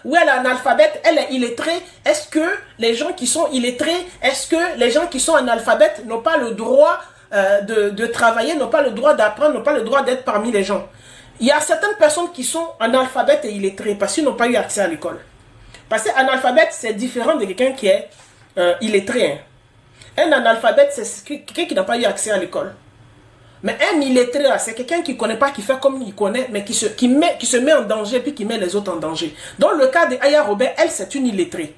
où elle est analphabète, elle est illettrée, est-ce que les gens qui sont illettrés, est-ce que les gens qui sont analphabètes n'ont pas le droit de travailler, n'ont pas le droit d'apprendre, n'ont pas le droit d'être parmi les gens? Il y a certaines personnes qui sont analphabètes et illettrées parce qu'ils n'ont pas eu accès à l'école. Parce qu'analphabète, c'est différent de quelqu'un qui est illettré. Hein. Un analphabète, c'est quelqu'un qui n'a pas eu accès à l'école. Mais un illettré, c'est quelqu'un qui ne connaît pas, qui fait comme il connaît, mais qui se met en danger, puis qui met les autres en danger. Dans le cas de Aya Robert, elle, c'est une illettrée.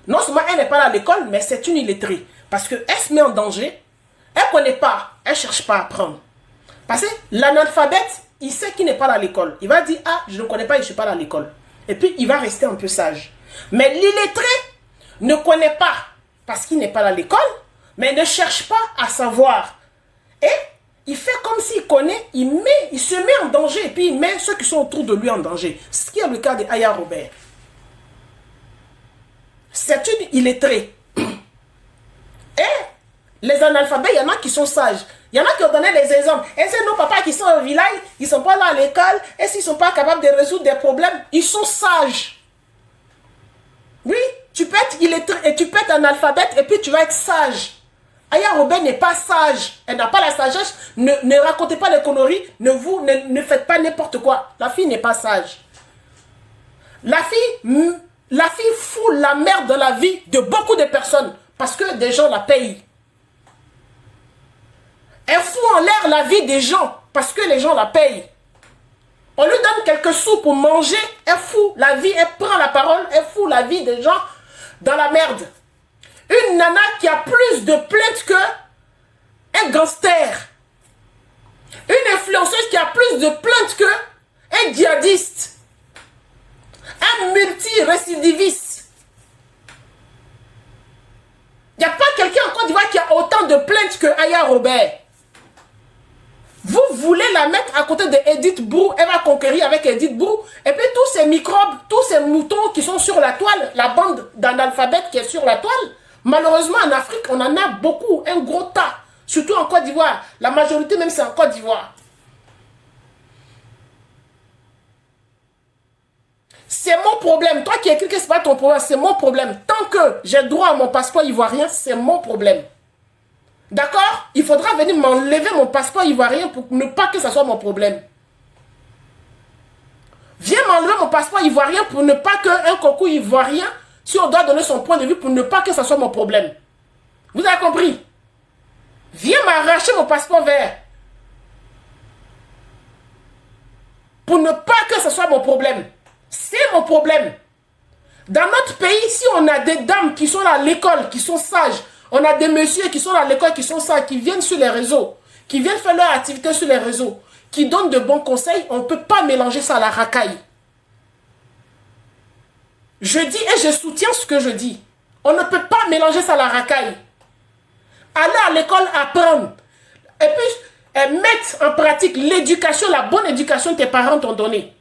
Non seulement elle n'est pas à l'école, mais c'est une illettrée. Parce qu'elle se met en danger, elle ne connaît pas, elle ne cherche pas à apprendre. Parce que l'analphabète, il sait qu'il n'est pas à l'école. Il va dire, ah, je ne connais pas, je ne suis pas à l'école. Et puis, il va rester un peu sage. Mais l'illettré ne connaît pas, parce qu'il n'est pas à l'école, mais ne cherche pas à savoir. Et il fait comme s'il connaît, il se met en danger, et puis il met ceux qui sont autour de lui en danger. Ce qui est le cas de Aya Robert. C'est une illettrée. Et les analphabètes, il y en a qui sont sages. Il y en a qui ont donné les exemples. Et c'est nos papas qui sont au village, ils ne sont pas là à l'école, et s'ils ne sont pas capables de résoudre des problèmes, ils sont sages. Oui, tu peux être illettré, et tu peux être analphabète, et puis tu vas être sage. Aya Robert n'est pas sage. Elle n'a pas la sagesse. Ne racontez pas les conneries. Ne faites pas n'importe quoi. La fille n'est pas sage. La fille fout la merde dans la vie de beaucoup de personnes. Parce que des gens la payent. Elle fout en l'air la vie des gens. Parce que les gens la payent. On lui donne quelques sous pour manger. Elle fout la vie. Elle prend la parole. Elle fout la vie des gens dans la merde. Une nana qui a plus de plaintes qu'un gangster. Une influenceuse qui a plus de plaintes qu'un djihadiste. Un multirécidiviste. Il n'y a pas quelqu'un en Côte d'Ivoire qui a autant de plaintes que Aya Robert. Vous voulez la mettre à côté de Edith Brou, elle va conquérir avec Edith Brou. Et puis tous ces microbes, tous ces moutons qui sont sur la toile, la bande d'analphabètes qui est sur la toile, malheureusement, en Afrique, on en a beaucoup, un gros tas. Surtout en Côte d'Ivoire. La majorité même, c'est en Côte d'Ivoire. C'est mon problème. Toi qui écris que ce n'est pas ton problème, c'est mon problème. Tant que j'ai droit à mon passeport ivoirien, c'est mon problème. D'accord? Il faudra venir m'enlever mon passeport ivoirien pour ne pas que ce soit mon problème. Viens m'enlever mon passeport ivoirien pour ne pas qu'un concours ivoirien, si on doit donner son point de vue, pour ne pas que ce soit mon problème. Vous avez compris? Viens m'arracher mon passeport vert. Pour ne pas que ce soit mon problème. C'est mon problème. Dans notre pays, si on a des dames qui sont à l'école, qui sont sages, on a des messieurs qui sont à l'école, qui sont sages, qui viennent sur les réseaux, qui viennent faire leur activité sur les réseaux, qui donnent de bons conseils, on ne peut pas mélanger ça à la racaille. Je dis et je soutiens ce que je dis. On ne peut pas mélanger ça à la racaille. Aller à l'école apprendre. Et puis, mettre en pratique l'éducation, la bonne éducation que tes parents t'ont donnée.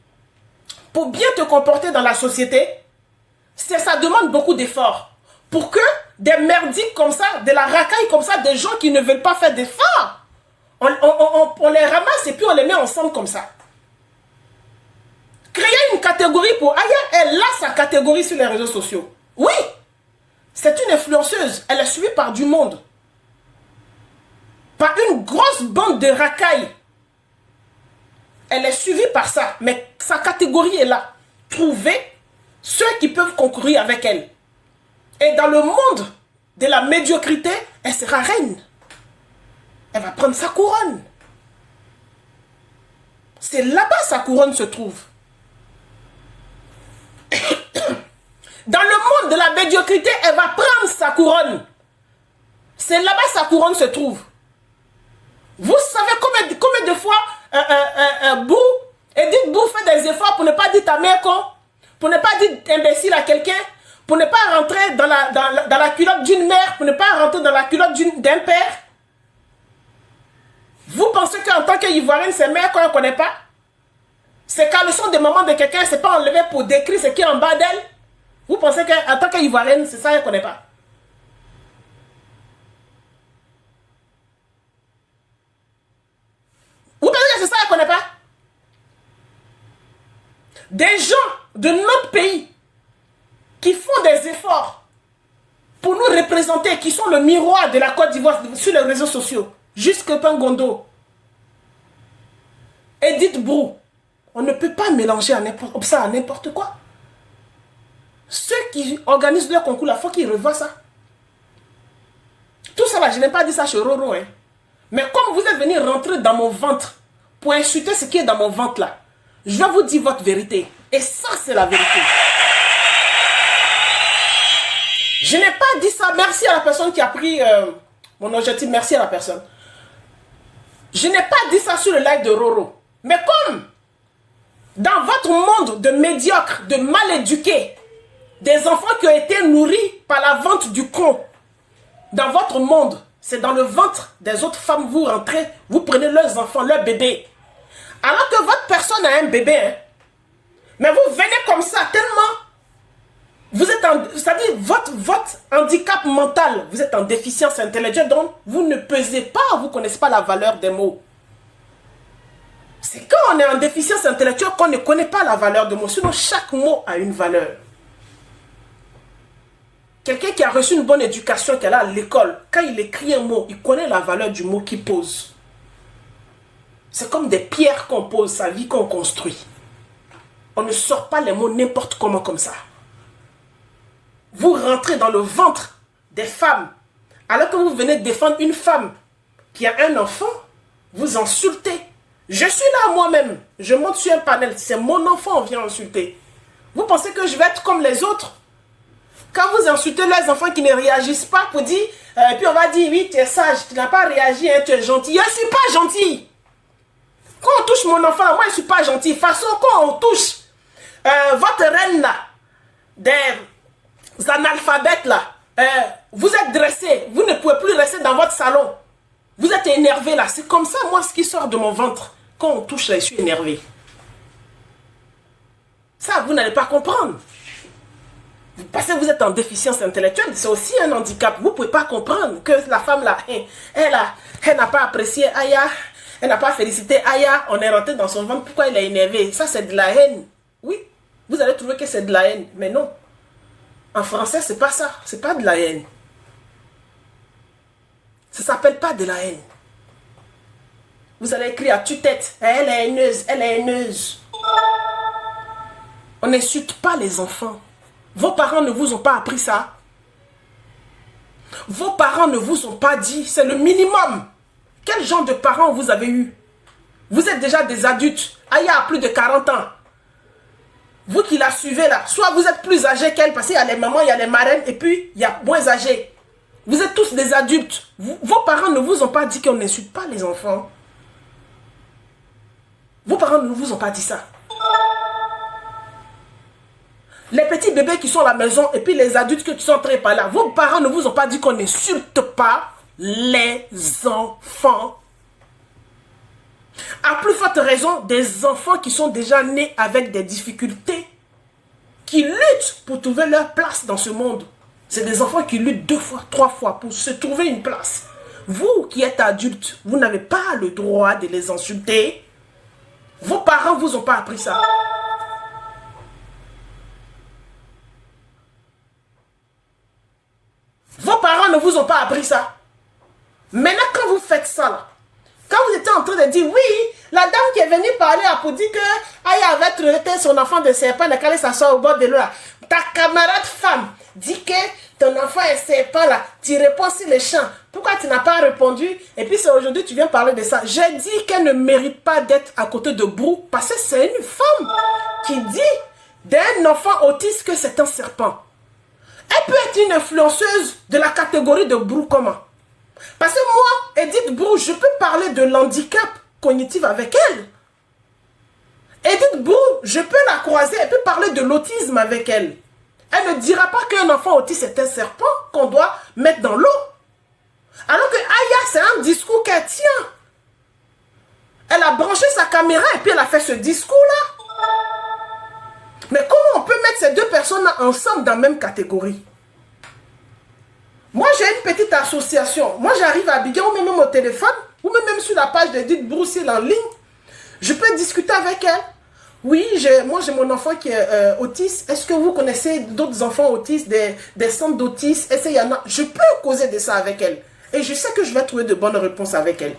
Pour bien te comporter dans la société, ça demande beaucoup d'efforts. Pour que des merdiques comme ça, de la racaille comme ça, des gens qui ne veulent pas faire d'efforts, on les ramasse et puis on les met ensemble comme ça. Créer une catégorie pour Aya, elle a sa catégorie sur les réseaux sociaux. Oui, c'est une influenceuse. Elle est suivie par du monde. Par une grosse bande de racailles. Elle est suivie par ça. Mais sa catégorie est là. Trouver ceux qui peuvent concourir avec elle. Et dans le monde de la médiocrité, elle sera reine. Elle va prendre sa couronne. C'est là-bas sa couronne se trouve. Dans le monde de la médiocrité, elle va prendre sa couronne. C'est là-bas sa couronne se trouve. Vous savez combien de fois Edith Bou fait des efforts pour ne pas dire ta mère con, pour ne pas dire imbécile à quelqu'un, pour ne pas rentrer dans la culotte d'une mère, pour ne pas rentrer dans la culotte d'un père. Vous pensez qu'en tant qu'Ivoirienne, c'est mère qu'on ne connaît pas? C'est quand le son de maman de quelqu'un, c'est pas enlevé pour décrire ce qui est en bas d'elle? Vous pensez qu'en tant qu'Ivoirienne, c'est ça qu'elle ne connaît pas? Vous pensez que c'est ça qu'elle ne connaît pas? Des gens de notre pays qui font des efforts pour nous représenter, qui sont le miroir de la Côte d'Ivoire sur les réseaux sociaux. Jusque Pengondo. Edith Brou. On ne peut pas mélanger ça à n'importe quoi. Ceux qui organisent leur concours, il faut qu'ils revoient ça. Tout ça là, je n'ai pas dit ça chez Roro. Hein. Mais comme vous êtes venu rentrer dans mon ventre pour insulter ce qui est dans mon ventre là, je vais vous dire votre vérité. Et ça, c'est la vérité. Je n'ai pas dit ça. Merci à la personne qui a pris mon objectif. Merci à la personne. Je n'ai pas dit ça sur le live de Roro. Mais comme dans votre monde de médiocres, de mal éduqués, des enfants qui ont été nourris par la vente du con, dans votre monde, c'est dans le ventre des autres femmes, vous rentrez, vous prenez leurs enfants, leurs bébés. Alors que votre personne a un bébé, hein, mais vous venez comme ça, tellement, vous êtes en, c'est-à-dire votre handicap mental, vous êtes en déficience intellectuelle, donc vous ne pesez pas, vous ne connaissez pas la valeur des mots. C'est quand on est en déficience intellectuelle qu'on ne connaît pas la valeur des mots, sinon chaque mot a une valeur. Quelqu'un qui a reçu une bonne éducation, qui est là à l'école, quand il écrit un mot, il connaît la valeur du mot qu'il pose. C'est comme des pierres qu'on pose, sa vie qu'on construit. On ne sort pas les mots n'importe comment comme ça. Vous rentrez dans le ventre des femmes, alors que vous venez défendre une femme qui a un enfant, vous insultez. Je suis là moi-même, je monte sur un panel, c'est mon enfant, on vient insulter. Vous pensez que je vais être comme les autres? Quand vous insultez les enfants qui ne réagissent pas pour dire, puis on va dire, oui, tu es sage, tu n'as pas réagi, hein, tu es gentil. Je ne suis pas gentil. Quand on touche mon enfant, moi je ne suis pas gentil. De toute façon, quand on touche votre reine là, des analphabètes là, vous êtes dressé, vous ne pouvez plus rester dans votre salon. Vous êtes énervé là, c'est comme ça moi ce qui sort de mon ventre. Quand on touche là, je suis énervé. Ça, vous n'allez pas comprendre. Parce que vous êtes en déficience intellectuelle, c'est aussi un handicap. Vous ne pouvez pas comprendre que la femme là, elle n'a pas apprécié Aya, elle n'a pas félicité Aya, on est rentré dans son ventre, pourquoi elle est énervée? Ça c'est de la haine. Oui, vous allez trouver que c'est de la haine, mais non. En français, c'est pas ça, c'est pas de la haine. Ça ne s'appelle pas de la haine. Vous allez écrire à tue-tête, elle est haineuse, elle est haineuse. On n'insulte pas les enfants. Vos parents ne vous ont pas appris ça. Vos parents ne vous ont pas dit, c'est le minimum. Quel genre de parents vous avez eu? Vous êtes déjà des adultes. Aya a plus de 40 ans. Vous qui la suivez là, soit vous êtes plus âgé qu'elle, parce qu'il y a les mamans, il y a les marraines, et puis il y a moins âgés. Vous êtes tous des adultes. Vos parents ne vous ont pas dit qu'on n'insulte pas les enfants. Vos parents ne vous ont pas dit ça. Les petits bébés qui sont à la maison et puis les adultes qui sont entrés par là, vos parents ne vous ont pas dit qu'on n'insulte pas les enfants. À plus forte raison, des enfants qui sont déjà nés avec des difficultés, qui luttent pour trouver leur place dans ce monde. C'est des enfants qui luttent 2 fois, 3 fois pour se trouver une place. Vous qui êtes adultes, vous n'avez pas le droit de les insulter. Vos parents ne vous ont pas appris ça. Vos parents ne vous ont pas appris ça. Maintenant, quand vous faites ça, là, quand vous étiez en train de dire, oui, la dame qui est venue parler pour dire que Aya avait traité son enfant de serpent, elle allait s'asseoir au bord de l'eau, ta camarade femme dit que ton enfant est serpent, là, tu réponds sur les champs. Pourquoi tu n'as pas répondu? Et puis c'est aujourd'hui tu viens parler de ça. J'ai dit qu'elle ne mérite pas d'être à côté de Brou, parce que c'est une femme qui dit d'un enfant autiste que c'est un serpent. Elle peut être une influenceuse de la catégorie de Brou comment? Parce que moi, Edith Brou, je peux parler de l'handicap cognitif avec elle. Edith Brou, je peux la croiser, elle peut parler de l'autisme avec elle. Elle ne dira pas qu'un enfant autiste est un serpent qu'on doit mettre dans l'eau. Alors que Aya, c'est un discours qu'elle tient. Elle a branché sa caméra et puis elle a fait ce discours-là. Mais comment on peut mettre ces deux personnes-là ensemble dans la même catégorie? Moi, j'ai une petite association. Moi, j'arrive à Abidjan, ou même au téléphone, ou même sur la page d'Edith Brou, en ligne. Je peux discuter avec elle. Oui, moi j'ai mon enfant qui est autiste. Est-ce que vous connaissez d'autres enfants autistes, des centres d'autistes? Est-ce qu'il y en a? Je peux causer de ça avec elle. Et je sais que je vais trouver de bonnes réponses avec elle.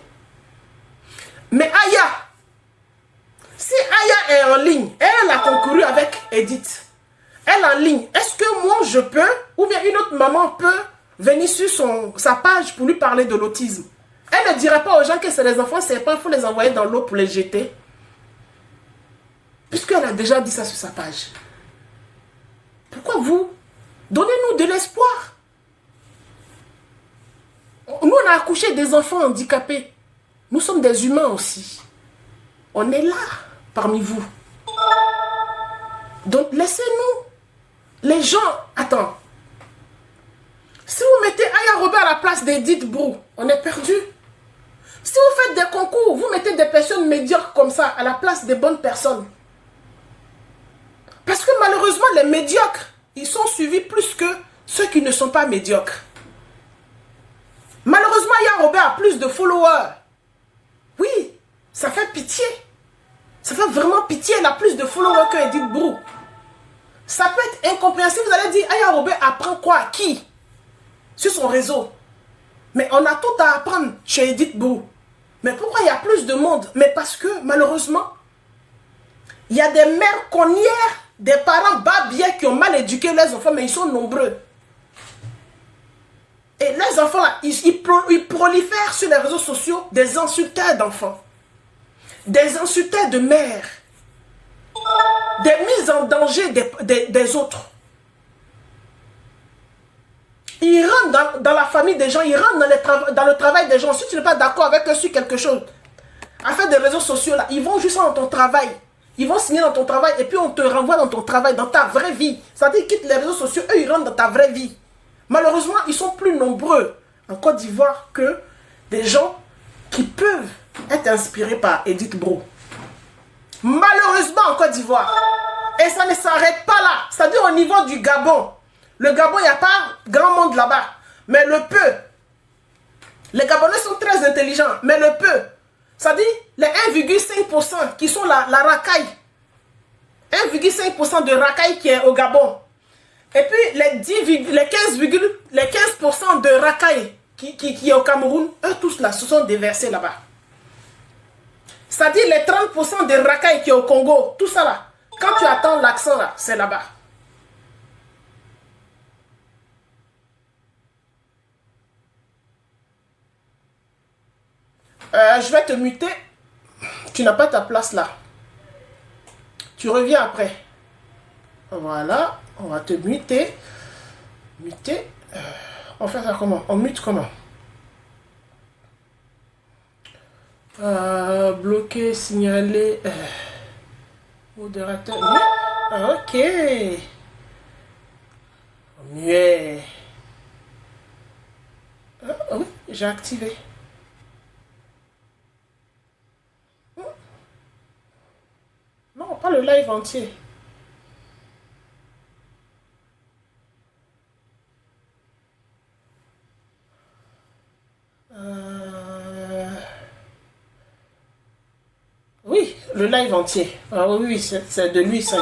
Mais Aya, si Aya est en ligne, elle a concouru avec Edith. Elle est en ligne. Est-ce que moi je peux, ou bien une autre maman peut venir sur sa page pour lui parler de l'autisme? Elle ne dirait pas aux gens que c'est les enfants, c'est pas, il faut les envoyer dans l'eau pour les jeter. Puisqu'elle a déjà dit ça sur sa page. Pourquoi vous? Donnez-nous de l'espoir. Nous, on a accouché des enfants handicapés. Nous sommes des humains aussi. On est là, parmi vous. Donc, laissez-nous. Les gens... Attends. Si vous mettez Aya Robert à la place d'Edith Brou, on est perdu. Si vous faites des concours, vous mettez des personnes médiocres comme ça à la place des bonnes personnes. Parce que malheureusement, les médiocres, ils sont suivis plus que ceux qui ne sont pas médiocres. Malheureusement, Aya Robert a plus de followers. Oui, ça fait pitié. Ça fait vraiment pitié. Elle a plus de followers que Edith Brou. Ça peut être incompréhensible. Vous allez dire, Aya Robert apprend quoi à qui? Sur son réseau. Mais on a tout à apprendre chez Edith Brou. Mais pourquoi il y a plus de monde? Mais parce que, malheureusement, il y a des mères connières, des parents babiens qui ont mal éduqué leurs enfants, mais ils sont nombreux. Et les enfants, là, ils prolifèrent sur les réseaux sociaux des insulteurs d'enfants, des insulteurs de mères, des mises en danger des autres. Ils rentrent dans la famille des gens, ils rentrent dans le travail des gens. Si tu n'es pas d'accord avec eux sur quelque chose, à faire des réseaux sociaux, là, ils vont juste dans ton travail. Ils vont signer dans ton travail et puis on te renvoie dans ton travail, dans ta vraie vie. C'est-à-dire qu'ils quittent les réseaux sociaux, eux ils rentrent dans ta vraie vie. Malheureusement, ils sont plus nombreux en Côte d'Ivoire que des gens qui peuvent être inspirés par Edith Brou. Malheureusement en Côte d'Ivoire. Et ça ne s'arrête pas là. C'est-à-dire au niveau du Gabon. Le Gabon, il n'y a pas grand monde là-bas. Mais le peu. Les Gabonais sont très intelligents. Mais le peu. C'est-à-dire les 1,5% qui sont la racaille. 1,5% de racaille qui est au Gabon. Et puis les 15% de racaille qui est au Cameroun, eux tous là, se sont déversés là-bas. C'est-à-dire les 30% de racaille qui est au Congo, tout ça là, quand tu attends l'accent là, c'est là-bas. Je vais te muter. Tu n'as pas ta place là. Tu reviens après. Voilà. On va te muter. Muter. On fait ça comment? On mute comment? Bloquer, signaler. Modérateur. Ok. Mieux. Oui, j'ai activé. Non, pas le live entier. Oui, le live entier. Ah oui, c'est de lui, ça.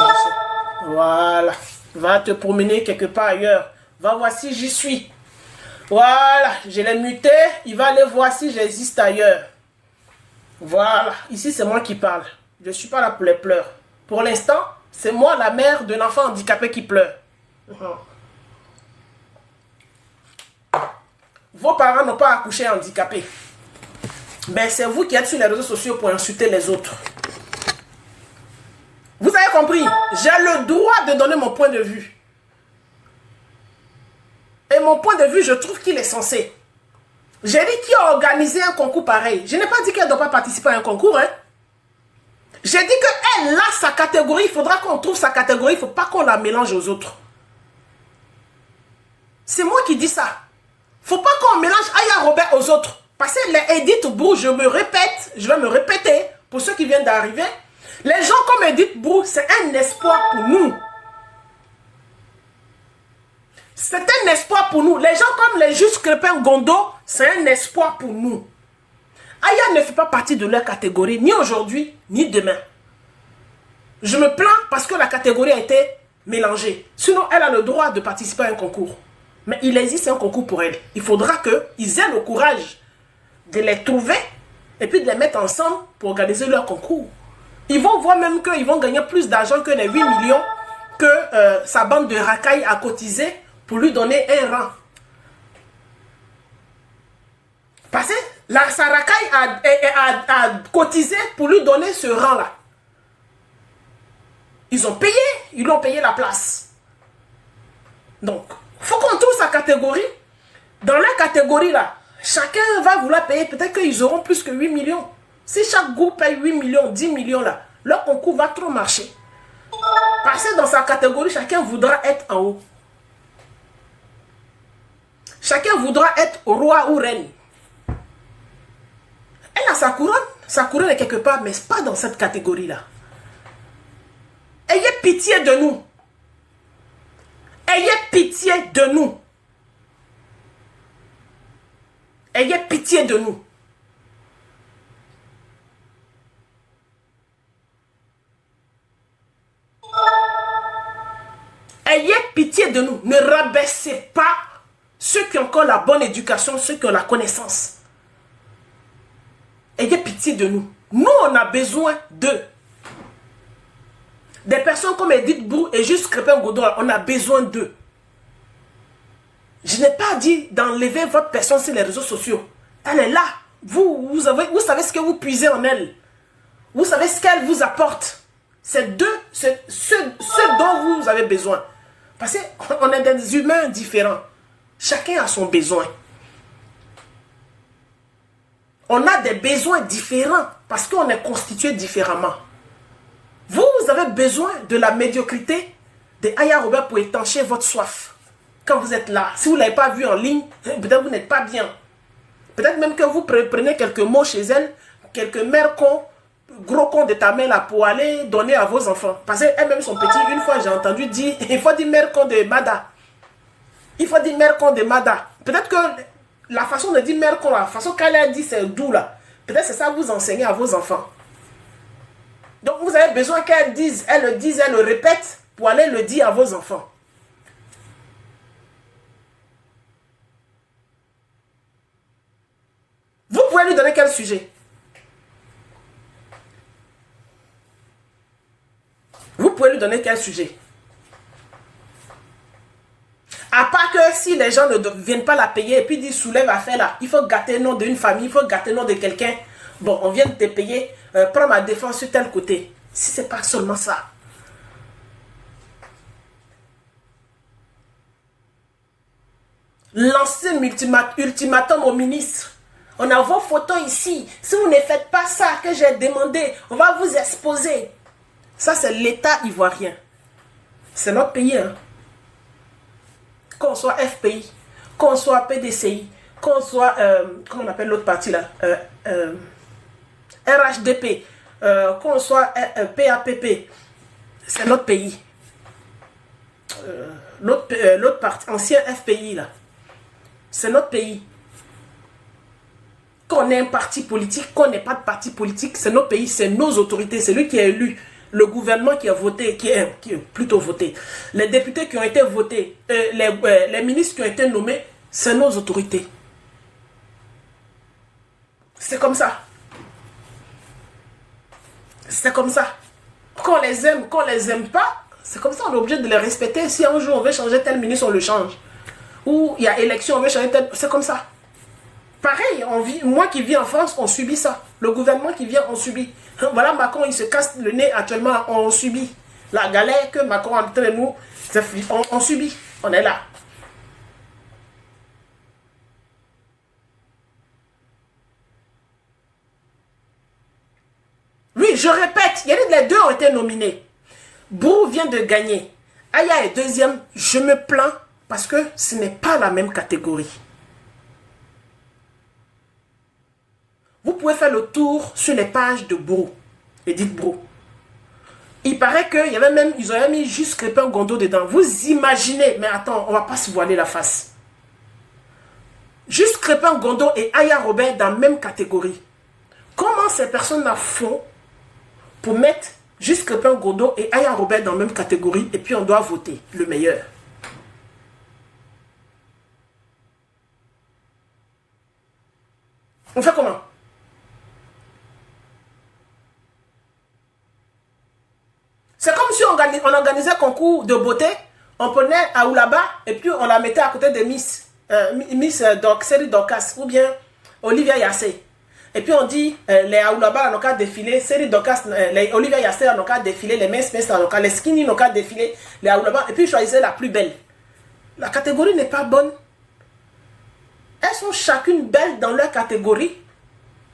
Voilà. Va te promener quelque part ailleurs. Va voir si j'y suis. Voilà, je l'ai muté. Il va aller voir si j'existe ailleurs. Voilà. Ici, c'est moi qui parle. Je ne suis pas là pour les pleurs. Pour l'instant, c'est moi la mère d'un enfant handicapé qui pleure. Vos parents n'ont pas accouché handicapés. Mais c'est vous qui êtes sur les réseaux sociaux pour insulter les autres. Vous avez compris? J'ai le droit de donner mon point de vue. Et mon point de vue, je trouve qu'il est censé. J'ai dit qui a organisé un concours pareil. Je n'ai pas dit qu'elle ne doit pas participer à un concours. Hein. J'ai dit qu'elle a sa catégorie. Il faudra qu'on trouve sa catégorie. Il ne faut pas qu'on la mélange aux autres. C'est moi qui dis ça. Il ne faut pas qu'on mélange Aya Robert aux autres. Parce que les Edith Brou, je me répète, je vais me répéter pour ceux qui viennent d'arriver. Les gens comme Edith Brou, c'est un espoir pour nous. C'est un espoir pour nous. Les gens comme les juges Crépin Gondo, c'est un espoir pour nous. Aya ne fait pas partie de leur catégorie, ni aujourd'hui, ni demain. Je me plains parce que la catégorie a été mélangée. Sinon, elle a le droit de participer à un concours. Mais il existe un concours pour elle. Il faudra qu'ils aient le courage de les trouver et puis de les mettre ensemble pour organiser leur concours. Ils vont voir même qu'ils vont gagner plus d'argent que les 8 millions que sa bande de racailles a cotisé pour lui donner un rang. Parce que sa racaille a cotisé pour lui donner ce rang-là. Ils ont payé, ils lui ont payé la place. Donc, il faut qu'on trouve sa catégorie. Dans la catégorie là, chacun va vouloir payer. Peut-être qu'ils auront plus que 8 millions. Si chaque groupe paye 8 millions, 10 millions là, leur concours va trop marcher. Parce que dans sa catégorie, chacun voudra être en haut. Chacun voudra être roi ou reine. Elle a sa couronne. Sa couronne est quelque part, mais pas dans cette catégorie-là. Ayez pitié de nous. Ayez pitié de nous. Ayez pitié de nous. Ayez pitié de nous. Ne rabaissez pas ceux qui ont encore la bonne éducation, ceux qui ont la connaissance. Ayez pitié de nous. Nous, on a besoin d'eux. Des personnes comme Edith Brou et Juste Crépin-Godon, on a besoin d'eux. Je n'ai pas dit d'enlever votre personne sur les réseaux sociaux. Elle est là. Vous savez ce que vous puisez en elle. Vous savez ce qu'elle vous apporte. C'est ce dont vous avez besoin. Parce qu'on est des humains différents. Chacun a son besoin. On a des besoins différents parce qu'on est constitué différemment. Vous avez besoin de la médiocrité de Aya Robert pour étancher votre soif. Quand vous êtes là, si vous ne l'avez pas vu en ligne, peut-être vous n'êtes pas bien. Peut-être même que vous prenez quelques mots chez elle, quelques mères cons, gros cons de ta mère là pour aller donner à vos enfants. Parce qu'elle-même son petit, une fois j'ai entendu dire, il faut dire mère con de Mada. Il faut dire mère con de Mada. Peut-être que la façon de dire mère con, la façon qu'elle a dit c'est doux là. Peut-être c'est ça que vous enseignez à vos enfants. Donc vous avez besoin qu'elle dise, elle le répète pour aller le dire à vos enfants. Vous pouvez lui donner quel sujet? Vous pouvez lui donner quel sujet? À part que si les gens ne viennent pas la payer et puis disent soulève affaire là, il faut gâter le nom d'une famille, il faut gâter le nom de quelqu'un. Bon, on vient de te payer, prends ma défense sur tel côté. Si ce n'est pas seulement ça. Lancer ultimatum au ministre. On a vos photos ici. Si vous ne faites pas ça que j'ai demandé, on va vous exposer. Ça, c'est l'État ivoirien. C'est notre pays. Hein. Qu'on soit FPI, qu'on soit PDCI, qu'on soit, comment on appelle l'autre partie là, RHDP, qu'on soit PAPP, c'est notre pays. L'autre partie, ancien FPI là, c'est notre pays. Qu'on ait un parti politique, qu'on n'ait pas de parti politique, c'est notre pays, c'est nos autorités, c'est lui qui est élu. Le gouvernement qui a voté, qui est plutôt voté, les députés qui ont été votés, les ministres qui ont été nommés, c'est nos autorités. C'est comme ça. C'est comme ça. Qu'on les aime, qu'on les aime pas, c'est comme ça, on est obligé de les respecter. Si un jour on veut changer tel ministre, on le change. Ou il y a élection, on veut changer tel... C'est comme ça. Pareil, moi qui vis en France, on subit ça. Le gouvernement qui vient, on subit. Voilà, Macron, il se casse le nez actuellement, on subit. La galère que Macron a entre nous, on subit. On est là. Oui, je répète, les deux ont été nominés. Brou vient de gagner. Aya est deuxième. Je me plains parce que ce n'est pas la même catégorie. Vous pouvez faire le tour sur les pages de Brou, Edith Brou. Il paraît qu'ils avaient mis juste Crépin-Gondot dedans. Vous imaginez, mais attends, on ne va pas se voiler la face. Juste Crépin-Gondot et Aya Robert dans la même catégorie. Comment ces personnes-là font pour mettre Jusqu'Pin Godo et Aya Robert dans la même catégorie et puis on doit voter le meilleur. On fait comment? C'est comme si on organisait un concours de beauté, on prenait Aoulaba et puis on la mettait à côté de Miss Série Dorcas ou bien Olivia Yassé. Et puis on dit, les Aoulaba n'ont qu'à défiler, Série Dorcas, les Olivia Yassé n'ont qu'à défiler, les Mince n'ont qu'à, les Skinny n'ont qu'à défiler, les Aoulaba, et puis choisissez la plus belle. La catégorie n'est pas bonne. Elles sont chacune belles dans leur catégorie.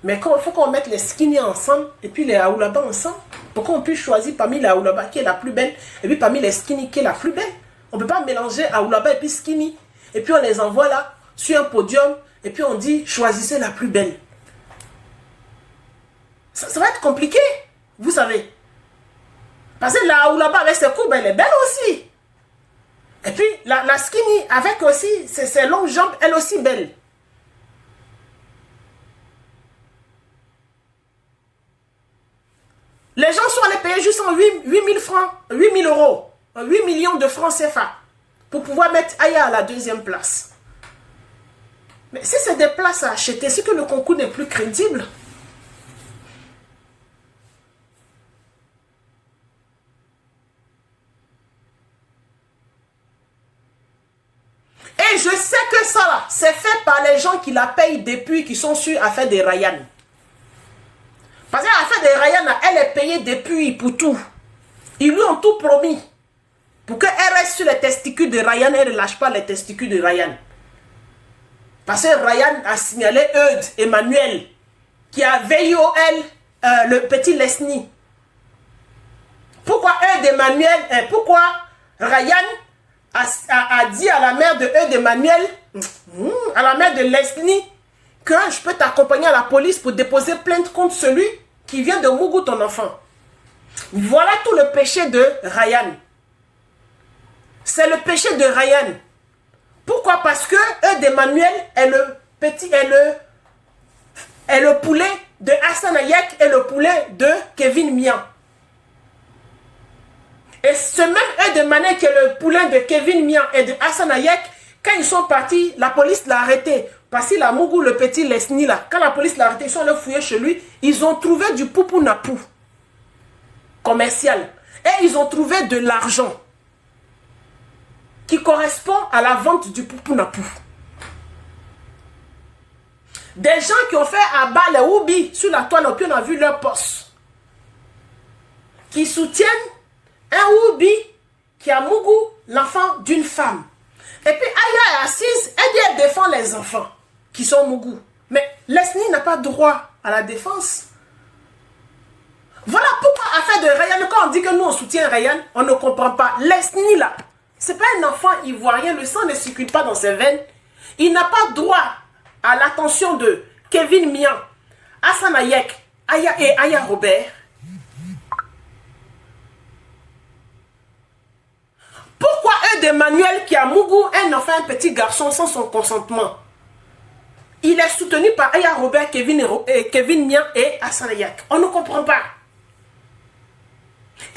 Mais il faut qu'on mette les Skinny ensemble et puis les Aoulaba ensemble. Pour qu'on puisse choisir parmi les Aoulaba qui est la plus belle et puis parmi les Skinny qui est la plus belle. On ne peut pas mélanger Aoulaba et puis Skinny. Et puis on les envoie là, sur un podium, et puis on dit choisissez la plus belle. Ça va être compliqué, vous savez. Parce que la Aoulaba avec ses courbes, elle est belle aussi. Et puis la Skinny avec aussi ses longues jambes, elle aussi belle. Les gens sont allés payer juste 8 000 francs, 8 000 euros, 8 millions de francs CFA pour pouvoir mettre Aya à la deuxième place. Mais si c'est des places à acheter, c'est que le concours n'est plus crédible. Et je sais que ça là, c'est fait par les gens qui la payent depuis, qui sont sur affaire de Ryan. Parce que l'affaire de Ryan, elle est payée depuis pour tout. Ils lui ont tout promis. Pour qu'elle reste sur les testicules de Ryan, elle ne lâche pas les testicules de Ryan. Parce que Ryan a signalé Eudes Emmanuel, qui a veillé au le petit Leslie. Pourquoi Eudes Emmanuel, pourquoi Ryan a dit à la mère de Eudes Emmanuel, à la mère de Leslie, que je peux t'accompagner à la police pour déposer plainte contre celui qui vient de Mougou, ton enfant. Voilà tout le péché de Ryan. C'est le péché de Ryan. Pourquoi? Parce que Eudes Emmanuel est le petit, est le poulet de Hassan Ayek et le poulet de Kevin Mian. Et ce même Eudes Emmanuel qui est le poulet de Kevin Mian et de Hassan Ayek, quand ils sont partis, la police l'a arrêté. Parce qu'il a Mougou, le petit Lesni là. Quand la police l'a arrêté, ils sont allés fouiller chez lui. Ils ont trouvé du poupou napou commercial. Et ils ont trouvé de l'argent qui correspond à la vente du poupou napou. Des gens qui ont fait abat les Oubi sur la toile, puis on a vu leur poste. Qui soutiennent un Oubi qui a Mougou, l'enfant d'une femme. Et puis Aya est assise, elle dit elle défend les enfants qui sont Mougou. Mais Leslie n'a pas droit à la défense. Voilà pourquoi affaire de Ryan, quand on dit que nous on soutient Ryan, on ne comprend pas. Leslie là, c'est pas un enfant ivoirien, le sang ne circule pas dans ses veines. Il n'a pas droit à l'attention de Kevin Mian, Hassan Ayek, Aya et Aya Robert. Pourquoi Eudes Emmanuel qui a Mougou, un enfant, un petit garçon sans son consentement, il est soutenu par Aya Robert, Kevin Mian et Hassan Ayek? On ne comprend pas.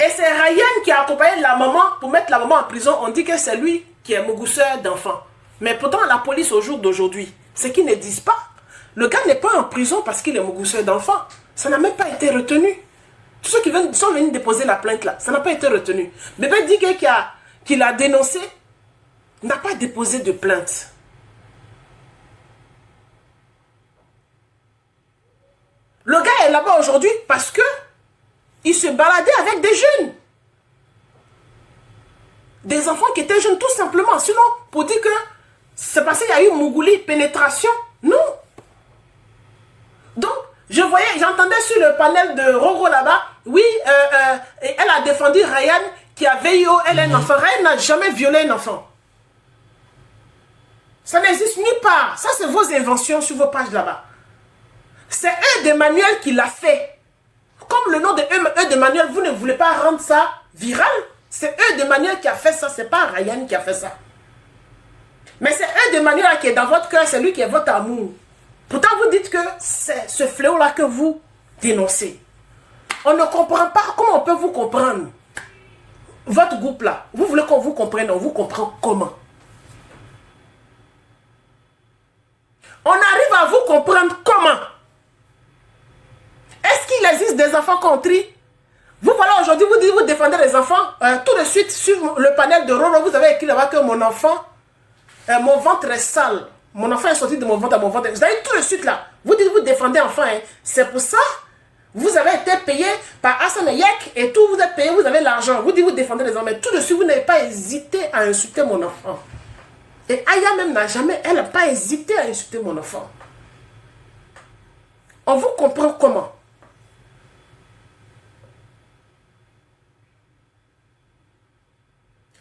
Et c'est Ryan qui a accompagné la maman pour mettre la maman en prison. On dit que c'est lui qui est mougousseur d'enfants. Mais pourtant la police au jour d'aujourd'hui, c'est qu'ils ne disent pas. Le gars n'est pas en prison parce qu'il est mougousseur d'enfants. Ça n'a même pas été retenu. Tous ceux qui sont venus déposer la plainte là, ça n'a pas été retenu. Bébé dit qu'il a dénoncé, n'a pas déposé de plainte. Le gars est là-bas aujourd'hui parce que il se baladait avec des jeunes. Des enfants qui étaient jeunes tout simplement. Sinon, pour dire que c'est parce qu'il y a eu Mougouli, pénétration, non. Donc, j'entendais sur le panel de Rogo là-bas, oui, elle a défendu Ryan qui a veillé au elle un enfant. Ryan n'a jamais violé un enfant. Ça n'existe nulle part. Ça, c'est vos inventions sur vos pages là-bas. C'est Eudes Emmanuel qui l'a fait. Comme le nom de Eudes Emmanuel, vous ne voulez pas rendre ça viral. C'est Eudes Emmanuel qui a fait ça, c'est pas Ryan qui a fait ça. Mais c'est Eudes Emmanuel qui est dans votre cœur, c'est lui qui est votre amour. Pourtant, vous dites que c'est ce fléau-là que vous dénoncez. On ne comprend pas. Comment on peut vous comprendre? Votre groupe là, vous voulez qu'on vous comprenne, on vous comprend comment? On arrive à vous comprendre comment? Est-ce qu'il existe des enfants qu'on trie? Vous voilà aujourd'hui, vous dites, vous défendez les enfants. Tout de suite, sur le panel de Roro, vous avez écrit là-bas que mon enfant, mon ventre est sale. Mon enfant est sorti de mon ventre à mon ventre. Vous avez tout de suite là. Vous dites, vous défendez enfants. Hein. C'est pour ça, vous avez été payé par Hassan Yek et tout, vous êtes payé, vous avez l'argent. Vous dites, vous défendez les enfants. Mais tout de suite, vous n'avez pas hésité à insulter mon enfant. Et Aya même n'a jamais, elle n'a pas hésité à insulter mon enfant. On vous comprend comment?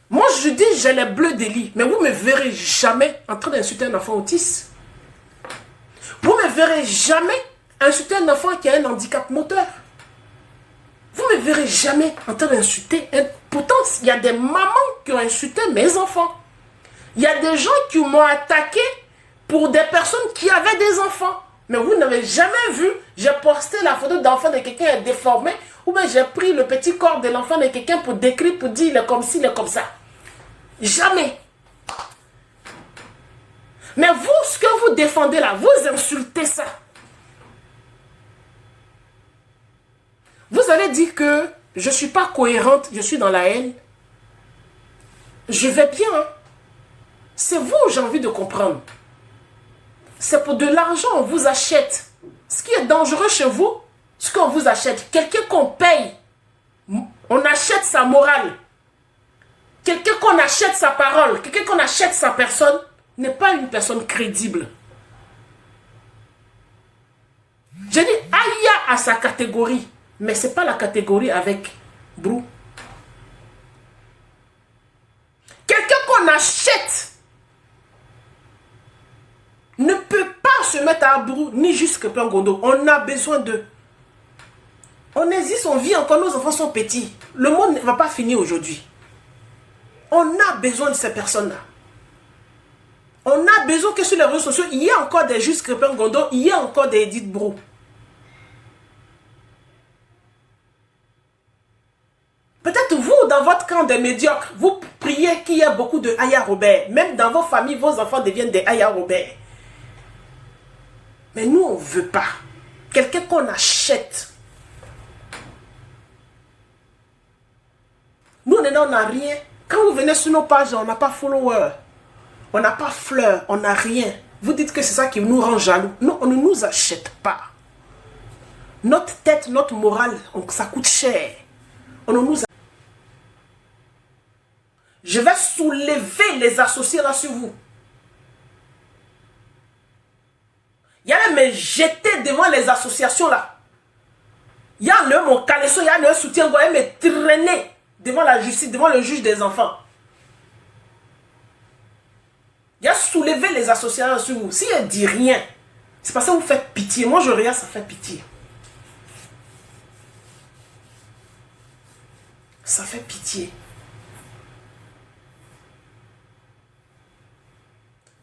Moi, je dis, j'ai les bleus d'Élie, mais vous ne me verrez jamais en train d'insulter un enfant autiste. Vous ne me verrez jamais insulter un enfant qui a un handicap moteur. Vous ne me verrez jamais en train d'insulter. Pourtant, il y a des mamans qui ont insulté mes enfants. Il y a des gens qui m'ont attaqué pour des personnes qui avaient des enfants. Mais vous n'avez jamais vu, j'ai posté la photo d'enfant de quelqu'un déformé, ou bien j'ai pris le petit corps de l'enfant de quelqu'un pour décrire, pour dire il est comme ci, il est comme ça. Jamais. Mais vous, ce que vous défendez là, vous insultez ça. Vous allez dire que je ne suis pas cohérente, je suis dans la haine. Je vais bien. Hein? C'est vous, j'ai envie de comprendre. C'est pour de l'argent, on vous achète. Ce qui est dangereux chez vous, ce qu'on vous achète, quelqu'un qu'on paye, on achète sa morale. Quelqu'un qu'on achète sa parole, quelqu'un qu'on achète sa personne, n'est pas une personne crédible. Je dis, Aya a sa catégorie, mais ce n'est pas la catégorie avec Brou. Quelqu'un qu'on achète ne peut pas se mettre à Brou, ni jusqu'à Pengondo. On a besoin d'eux. On existe, on vit encore, nos enfants sont petits. Le monde ne va pas finir aujourd'hui. On a besoin de ces personnes-là. On a besoin que sur les réseaux sociaux, il y ait encore des Justes Crépin Gondo, il y ait encore des Edith Brou. Peut-être vous, dans votre camp des médiocres, vous priez qu'il y ait beaucoup de Aya Robert. Même dans vos familles, vos enfants deviennent des Aya Robert. Mais nous, on ne veut pas. Quelqu'un qu'on achète. Nous, on n'a rien. Quand vous venez sur nos pages, on n'a pas follower. On n'a pas fleurs, on n'a rien. Vous dites que c'est ça qui nous rend jaloux. Non, on ne nous achète pas. Notre tête, notre morale, ça coûte cher. On ne nous achète. Je vais soulever les associés là sur vous. Il y a me jeter devant les associations là. Il y a le mon caleçon, il y a le soutien, il y a me traîner devant la justice, devant le juge des enfants. Il y a soulevé les associations sur vous. Si elle dit rien, c'est parce que vous faites pitié. Moi je regarde, ça fait pitié. Ça fait pitié.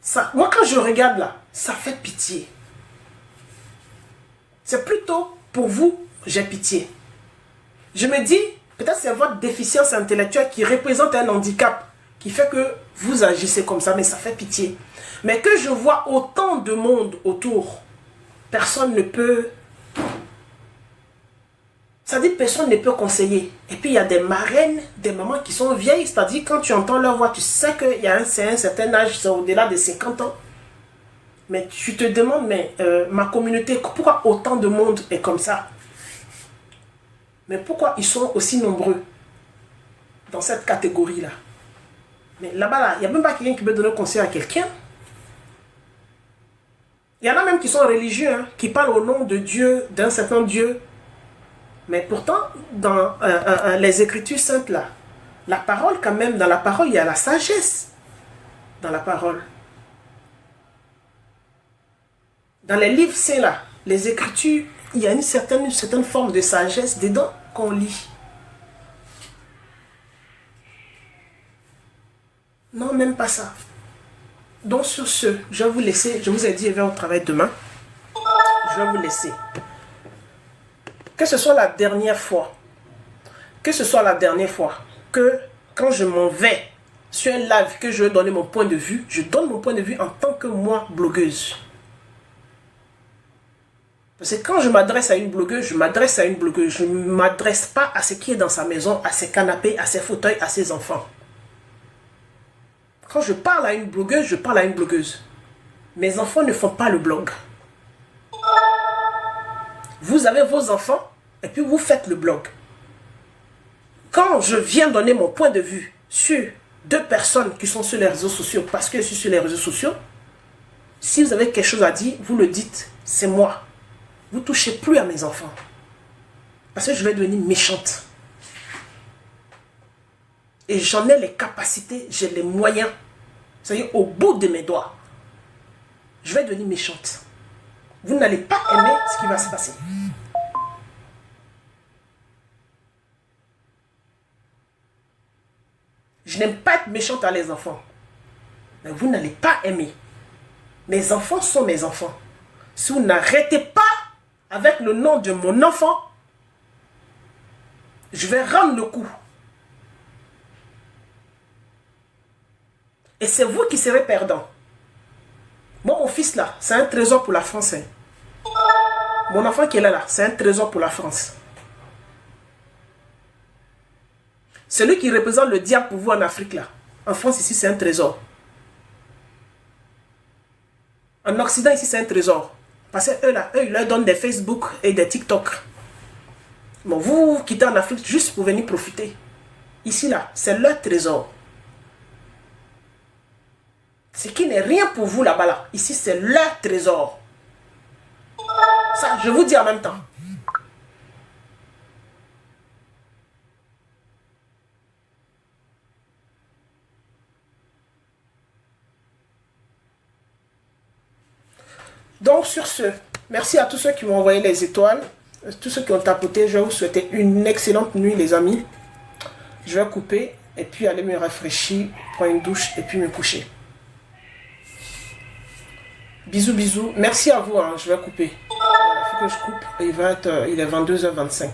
Ça, moi quand je regarde là, ça fait pitié. C'est plutôt pour vous, j'ai pitié. Je me dis, peut-être c'est votre déficience intellectuelle qui représente un handicap, qui fait que vous agissez comme ça, mais ça fait pitié. Mais que je vois autant de monde autour, personne ne peut... Ça dit personne ne peut conseiller. Et puis il y a des marraines, des mamans qui sont vieilles, c'est-à-dire quand tu entends leur voix, tu sais qu'il y a un certain âge, c'est au-delà de 50 ans. Mais tu te demandes, mais ma communauté, pourquoi autant de monde est comme ça? Mais pourquoi ils sont aussi nombreux dans cette catégorie-là? Mais là-bas, là, il n'y a même pas quelqu'un qui peut donner conseil à quelqu'un. Il y en a même qui sont religieux, hein, qui parlent au nom de Dieu, d'un certain Dieu. Mais pourtant, dans les Écritures saintes, là, la parole quand même, dans la parole, il y a la sagesse. Dans la parole. Dans les livres saints, là, les Écritures, il y a une certaine forme de sagesse dedans qu'on lit. Non, même pas ça. Donc sur ce, je vais vous laisser. Je vous ai dit, je vais au travail demain. Je vais vous laisser. que ce soit la dernière fois, que quand je m'en vais sur un live, que je veux donner mon point de vue, je donne mon point de vue en tant que moi, blogueuse. Parce que quand je m'adresse à une blogueuse, je ne m'adresse pas à ce qui est dans sa maison, à ses canapés, à ses fauteuils, à ses enfants. Quand je parle à une blogueuse, je parle à une blogueuse. Mes enfants ne font pas le blog. Vous avez vos enfants et puis vous faites le blog. Quand je viens donner mon point de vue sur deux personnes qui sont sur les réseaux sociaux, parce que je suis sur les réseaux sociaux, si vous avez quelque chose à dire, vous le dites, c'est moi. Vous ne touchez plus à mes enfants. Parce que je vais devenir méchante. Et j'en ai les capacités, j'ai les moyens. C'est-à-dire au bout de mes doigts. Je vais devenir méchante. Vous n'allez pas aimer ce qui va se passer. Je n'aime pas être méchante à les enfants. Mais vous n'allez pas aimer. Mes enfants sont mes enfants. Si vous n'arrêtez pas avec le nom de mon enfant, je vais rendre le coup. Et c'est vous qui serez perdant. Moi, mon fils là, c'est un trésor pour la France. Hein. Mon enfant qui est là, c'est un trésor pour la France. Celui qui représente le diable pour vous en Afrique là, en France ici, c'est un trésor. En Occident ici, c'est un trésor. Parce que eux là, ils leur donnent des Facebook et des TikTok. Bon, vous quittez en Afrique juste pour venir profiter. Ici là, c'est leur trésor. Ce qui n'est rien pour vous là-bas là. Ici, c'est leur trésor. Ça, je vous dis en même temps. Donc, sur ce, merci à tous ceux qui m'ont envoyé les étoiles. Tous ceux qui ont tapoté, je vais vous souhaiter une excellente nuit, les amis. Je vais couper et puis aller me rafraîchir, prendre une douche et puis me coucher. Bisous, bisous. Merci à vous, hein. Je vais couper. Il faut que je coupe. Il est 22h25.